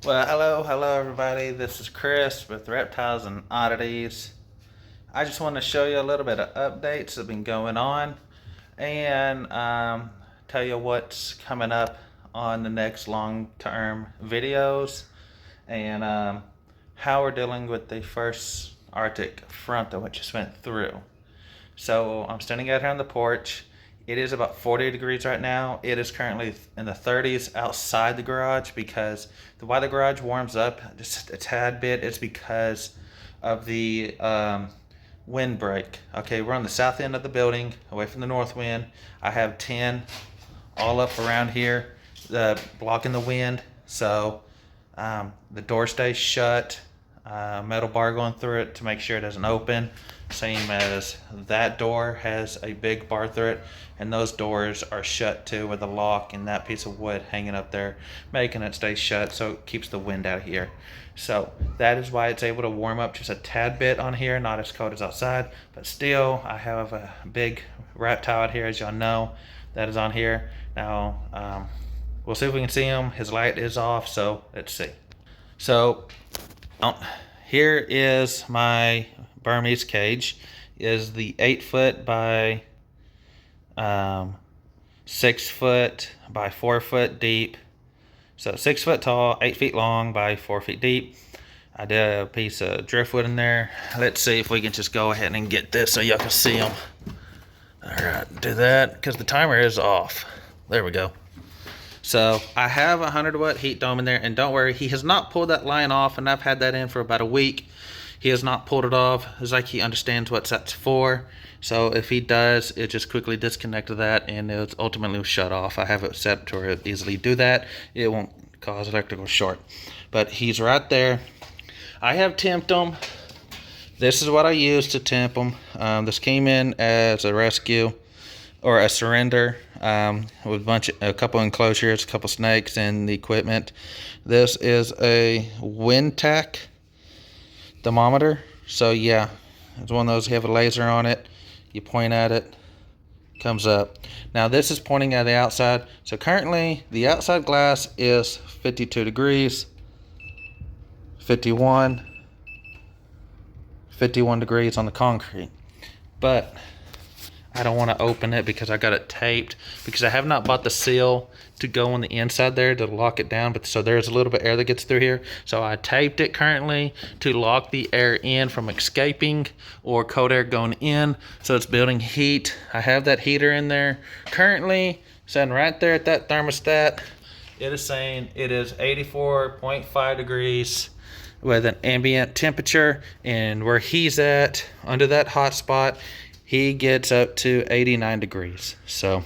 Well, hello everybody. This is Chris with Reptiles and Oddities. I just want to show you a little bit of updates that have been going on and tell you what's coming up on the next long-term videos and how we're dealing with the first Arctic front that we just went through. So I'm standing out here on the porch. It is about 40 degrees right now. It is currently in the 30s outside the garage because why the garage warms up just a tad bit is because of the windbreak. Okay, we're on the south end of the building, away from the north wind. I have 10 all up around here, blocking the wind. So the door stays shut. Metal bar going through it to make sure it doesn't open. Same as that door has a big bar through it, and those doors are shut too with a lock and that piece of wood hanging up there, making it stay shut so it keeps the wind out of here. So that is why it's able to warm up just a tad bit on here, not as cold as outside, but still I have a big reptile out here, as y'all know, that is on here. Now we'll see if we can see him. His light is off, so let's see. So here is my Burmese cage. Is the 8 foot by 6 foot by 4 foot deep. So 6 foot tall, 8 feet long by 4 feet deep. I did a piece of driftwood in there. Let's see if we can just go ahead and get this so y'all can see them. All right, do that because the timer is off. There we go. So I have a 100-watt heat dome in there, and don't worry, he has not pulled that line off, and I've had that in for about a week. He has not pulled it off. It's like he understands what that's for. So if he does, it just quickly disconnects that, and it's ultimately shut off. I have it set to where it easily do that. It won't cause electrical short. But he's right there. I have temped him. This is what I used to temp him. This came in as a rescue or a surrender with a couple enclosures, a couple snakes, and the equipment. This is a wind tack thermometer. So yeah, it's one of those. You have a laser on it. You point at it, comes up. Now this is pointing at the outside. So currently the outside glass is 52 degrees, 51 degrees on the concrete. But I don't want to open it because I got it taped, because I have not bought the seal to go on the inside there to lock it down, but so there's a little bit of air that gets through here. So I taped it currently to lock the air in from escaping or cold air going in, so it's building heat. I have that heater in there currently sitting right there at that thermostat. It is saying it is 84.5 degrees with an ambient temperature, and where he's at under that hot spot, he gets up to 89 degrees. So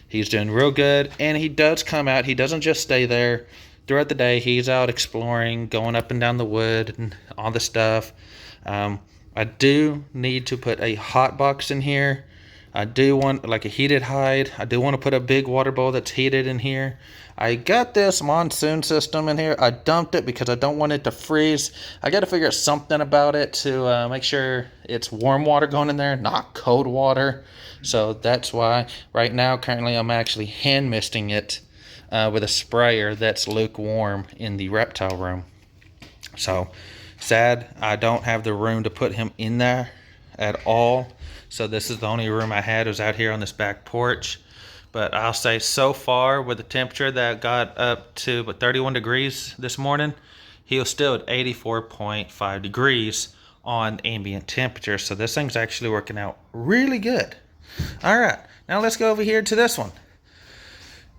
he's doing real good, and he does come out. He doesn't just stay there throughout the day. He's out exploring, going up and down the wood and all the stuff. I do need to put a hot box in here. I do want like a heated hide. I do want to put a big water bowl that's heated in here. I got this monsoon system in here. I dumped it because I don't want it to freeze. I got to figure out something about it to make sure it's warm water going in there, not cold water. So that's why right now, currently, I'm actually hand misting it with a sprayer that's lukewarm in the reptile room. So sad I don't have the room to put him in there at all. So this is the only room I had, was out here on this back porch. But I'll say so far with the temperature that got up to 31 degrees this morning, he was still at 84.5 degrees on ambient temperature. So this thing's actually working out really good. All right, now let's go over here to this one.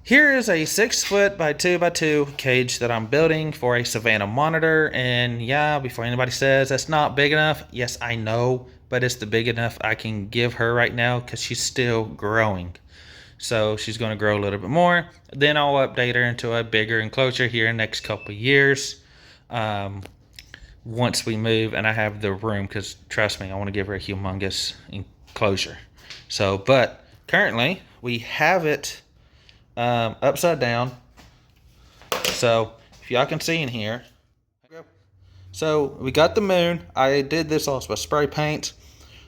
Here is a 6 foot by 2 by 2 cage that I'm building for a Savannah monitor. And yeah, before anybody says that's not big enough, yes, I know, but it's the big enough I can give her right now because she's still growing. So she's going to grow a little bit more. Then I'll update her into a bigger enclosure here in the next couple of years. Once we move and I have the room, because trust me, I want to give her a humongous enclosure. So, but currently we have it upside down. So if y'all can see in here. So we got the moon. I did this also with spray paint,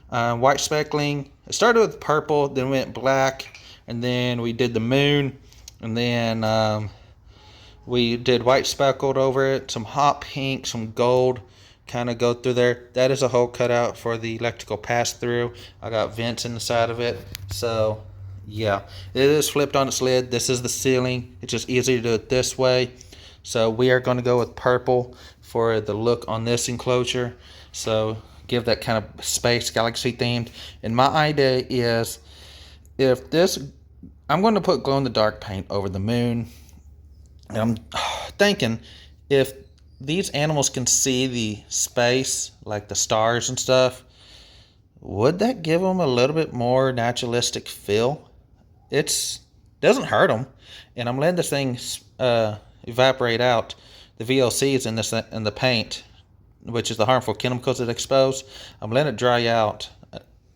white speckling. It started with purple, then went black. And then we did the moon, and then We did white speckled over it, some hot pink, some gold, kind of go through there. That is a hole cut out for the electrical pass through. I got vents in the side of it. So yeah, it is flipped on its lid. This is the ceiling. It's just easier to do it this way. So we are going to go with purple for the look on this enclosure. So give that kind of space galaxy themed. And my idea is, if this, I'm going to put glow in the dark paint over the moon. And I'm thinking, if these animals can see the space, like the stars and stuff, would that give them a little bit more naturalistic feel? It doesn't hurt them. And I'm letting this thing evaporate out the VOCs in the paint, which is the harmful chemicals that expose. I'm letting it dry out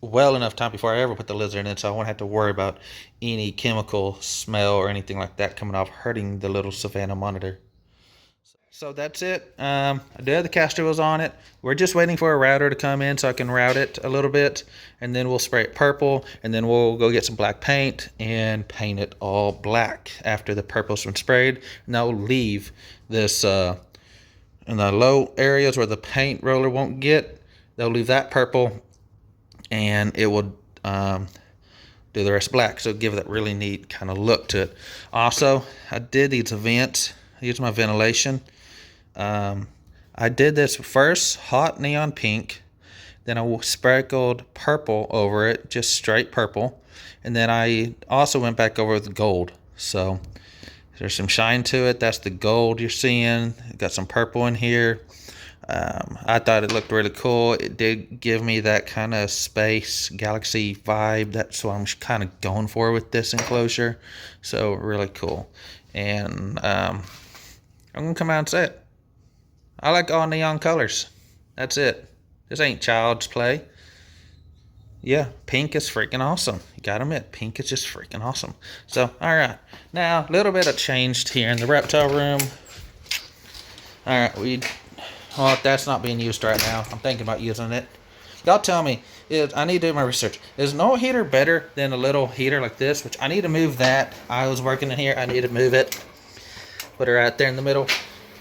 well enough time before I ever put the lizard in, so I won't have to worry about any chemical smell or anything like that coming off hurting the little Savannah monitor. So that's it. I do have the caster wheels on it. We're just waiting for a router to come in so I can route it a little bit, and then we'll spray it purple, and then we'll go get some black paint and paint it all black after the purple's been sprayed. And that will leave this in the low areas where the paint roller won't get, they'll leave that purple, and it will do the rest black, so give it that really neat kind of look to it. Also, I did these vents. I used my ventilation. I did this first hot neon pink, then I sprinkled purple over it, just straight purple, and then I also went back over with gold. So there's some shine to it. That's the gold you're seeing. Got some purple in here. I thought it looked really cool. It did give me that kind of space galaxy vibe. That's what I'm kind of going for with this enclosure. So really cool. And I'm gonna come out and say it. I like all neon colors. That's it. This ain't child's play. Yeah, pink is freaking awesome. You gotta admit, pink is just freaking awesome. So, alright. Now, a little bit of changed here in the reptile room. Alright, well, that's not being used right now. I'm thinking about using it. Y'all tell me, I need to do my research. Is no heater better than a little heater like this? Which I need to move that. I was working in here. I need to move it. Put her right there in the middle.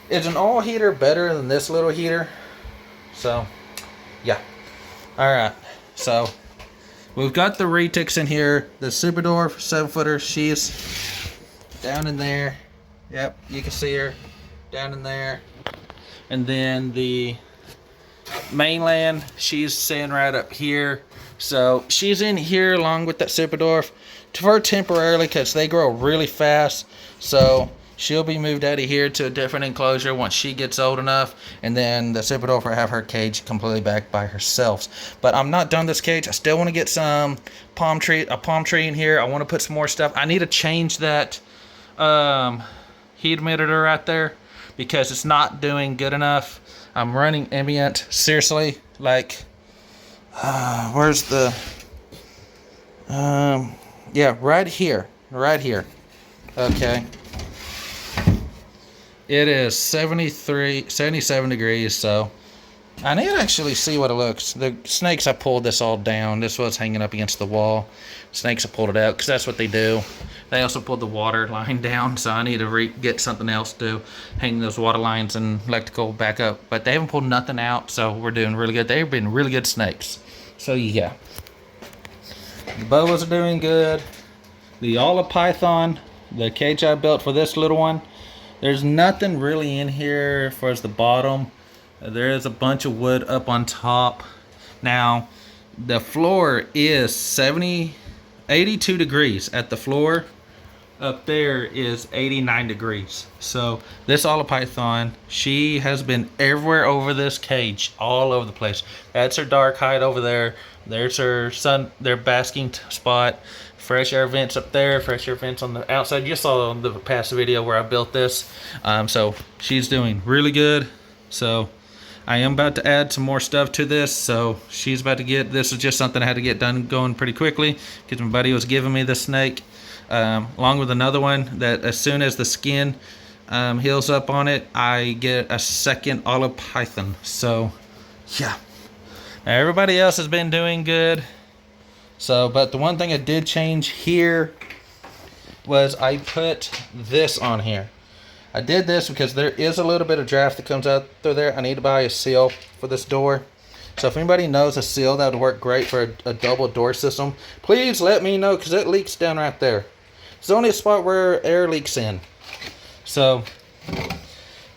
Is an oil heater better than this little heater? So, yeah. Alright. So, we've got the retics in here. The Superdorf 7-footer. She's down in there. Yep, you can see her down in there. And then the mainland, she's sitting right up here. So she's in here along with that Superdorf for temporarily, because they grow really fast. So she'll be moved out of here to a different enclosure once she gets old enough. And then the Superdorf will have her cage completely back by herself. But I'm not done this cage. I still want to get some palm tree in here. I want to put some more stuff. I need to change that heat emitter right there, because it's not doing good enough. I'm running ambient, seriously, like, where's the, yeah, right here, okay. It is 77 degrees, so I need to actually see what it looks. The snakes, I pulled this all down. This was hanging up against the wall. Snakes, I pulled it out, because that's what they do. They also pulled the water line down, so I need to get something else to hang those water lines and electrical back up. But they haven't pulled nothing out, so we're doing really good. They've been really good snakes. So yeah. The boas are doing good. The olive python, the cage I built for this little one, there's nothing really in here as far as the bottom. There is a bunch of wood up on top. Now, the floor is 82 degrees at the floor. Up there is 89 degrees. So this olive python, she has been everywhere over this cage, all over the place. That's her dark hide over there. There's her their basking spot. Fresh air vents up there, fresh air vents on the outside. You saw the past video where I built this. So she's doing really good. So I am about to add some more stuff to this. So she's about to get, this is just something I had to get done going pretty quickly, because my buddy was giving me the snake. Along with another one that as soon as the skin heals up on it, I get a second olive python. So yeah, now, everybody else has been doing good. So, but the one thing I did change here was I put this on here. I did this because there is a little bit of draft that comes out through there. I need to buy a seal for this door. So if anybody knows a seal that would work great for a double door system, please let me know, because it leaks down right there. It's only a spot where air leaks in. So,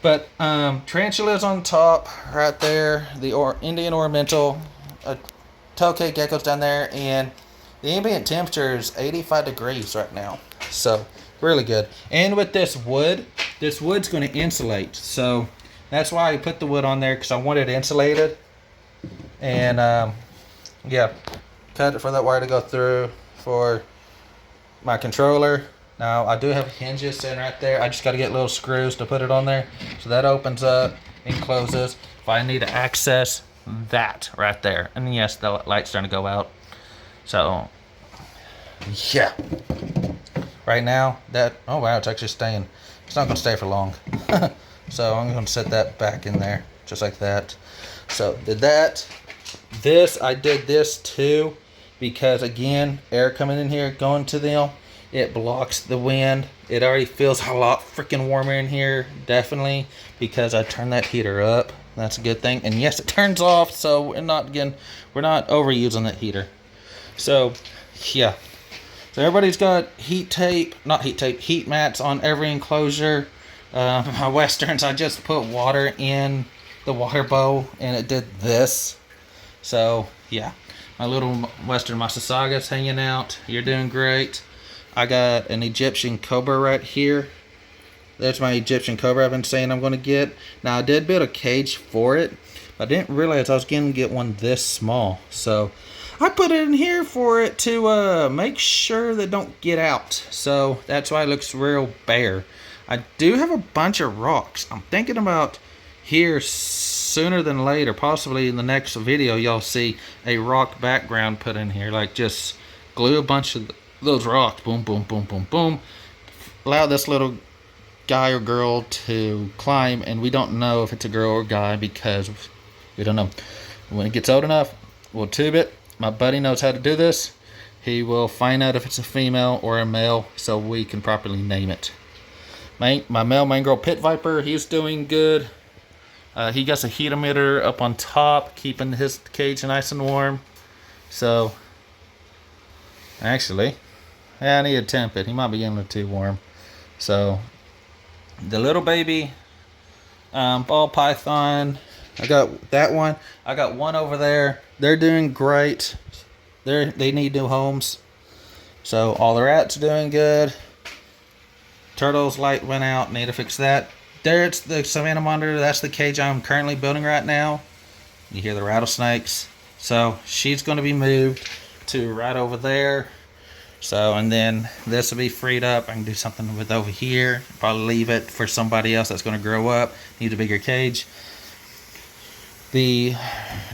but tarantulas on top right there, the Indian ornamental, tailcake geckos down there, and the ambient temperature is 85 degrees right now. So really good. And with this wood's going to insulate. So that's why I put the wood on there, because I want it insulated. And yeah, cut it for that wire to go through for my controller. Now I do have hinges sitting right there. I just got to get little screws to put it on there. So that opens up and closes if I need to access that right there. And yes, the light's starting to go out. So yeah, right now that, oh wow, it's actually staying. It's not going to stay for long. So I'm going to set that back in there just like that. So did that. I did this too, because again, air coming in here, going to them, it blocks the wind. It already feels a lot freaking warmer in here, definitely, because I turned that heater up. That's a good thing. And yes, it turns off, so we're not overusing that heater. So yeah, so everybody's got heat mats on every enclosure. My westerns, I just put water in the water bowl and it did this. So yeah, my little western Massasaugas hanging out. You're doing great. I got an Egyptian cobra right here. That's my Egyptian cobra I've been saying I'm going to get. Now I did build a cage for it, but I didn't realize I was going to get one this small. So I put it in here for it to make sure they don't get out. So that's why it looks real bare. I do have a bunch of rocks. I'm thinking about here sooner than later, possibly in the next video, y'all see a rock background put in here. Like just glue a bunch of those rocks, boom, boom, boom, boom, boom. Allow this little guy or girl to climb, and we don't know if it's a girl or guy because we don't know. When it gets old enough, we'll tube it. My buddy knows how to do this. He will find out if it's a female or a male so we can properly name it. My male mangrove pit viper, he's doing good. He got a heat emitter up on top, keeping his cage nice and warm. So, actually, I need to temp it. He might be getting a little too warm. So, the little baby ball python, I got that one. I got one over there. They're doing great. They need new homes. So, all the rats are doing good. Turtle's light went out. Need to fix that. There, it's the Savannah monitor. That's the cage I'm currently building right now. You hear the rattlesnakes. So she's going to be moved to right over there. So, and then this will be freed up. I can do something with over here. Probably leave it for somebody else that's going to grow up. Needs a bigger cage. The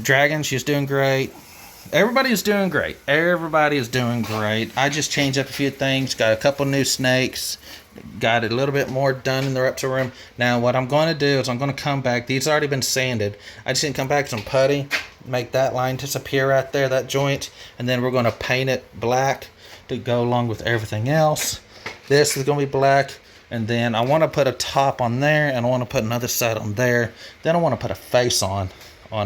dragon, she's doing great. Everybody's doing great. Everybody is doing great. I just changed up a few things. Got a couple new snakes. Got a little bit more done in the reptile room. Now what I'm going to do is I'm going to come back. These have already been sanded. I just need to come back with some putty. Make that line disappear right there, that joint. And then we're going to paint it black to go along with everything else. This is going to be black. And then I want to put a top on there. And I want to put another side on there. Then I want to put a face on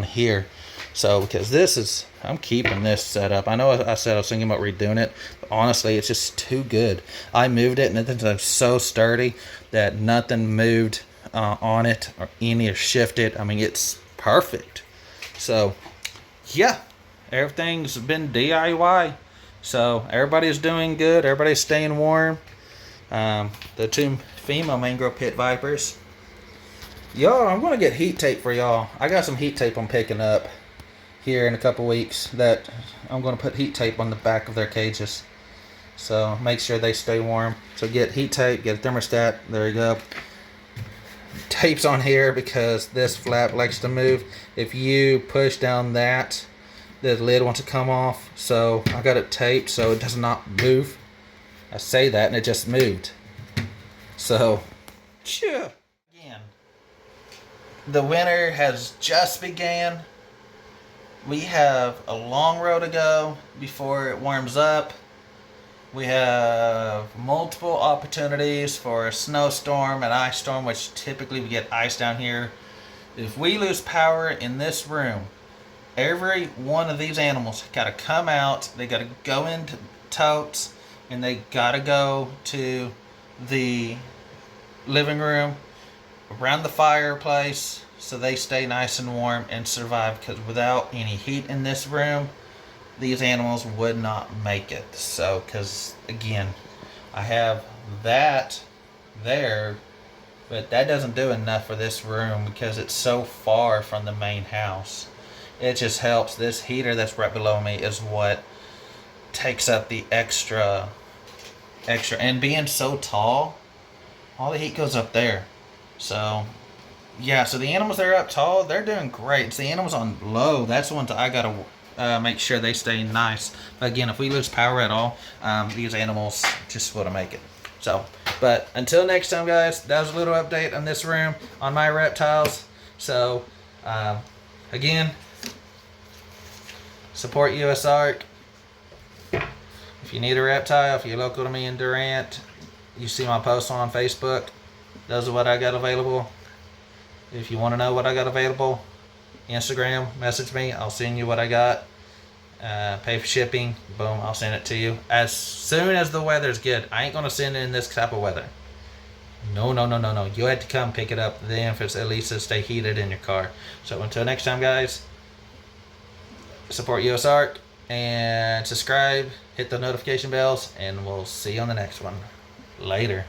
here. So, because this is, I'm keeping this set up. I know I said I was thinking about redoing it, but honestly, it's just too good. I moved it, and it's so sturdy that nothing moved on it or any shifted. I mean, it's perfect. So, yeah, everything's been DIY. So, everybody's doing good. Everybody's staying warm. The two female mangrove pit vipers. Y'all, I'm going to get heat tape for y'all. I got some heat tape I'm picking up here in a couple weeks that I'm going to put heat tape on the back of their cages. So make sure they stay warm. So get heat tape, get a thermostat. There you go. Tape's on here because this flap likes to move. If you push down that, the lid wants to come off. So I got it taped so it does not move. I say that and it just moved. So, yeah. Again, the winter has just began. We have a long road to go before it warms up. We have multiple opportunities for a snowstorm and ice storm, which typically we get ice down here. If we lose power in this room, every one of these animals got to come out. They got to go into totes, and they got to go to the living room around the fireplace so they stay nice and warm and survive, because without any heat in this room, these animals would not make it. So, because again, I have that there, but that doesn't do enough for this room because it's so far from the main house. It just helps. This heater that's right below me is what takes up the extra. And being so tall, all the heat goes up there. So yeah, so the animals that are up tall, they're doing great. It's the animals on low, that's the ones that I gotta make sure they stay nice. But again, if we lose power at all, these animals just wouldn't make it. So, but until next time, guys, that was a little update on this room on my reptiles. So, again, support US Ark. If you need a reptile, if you're local to me in Durant, you see my posts on Facebook. Those are what I got available. If you want to know what I got available, Instagram, message me. I'll send you what I got. Pay for shipping. Boom, I'll send it to you. As soon as the weather's good. I ain't going to send it in this type of weather. No. You had to come pick it up then for at least to stay heated in your car. So until next time, guys, support US Ark and subscribe. Hit the notification bells. And we'll see you on the next one. Later.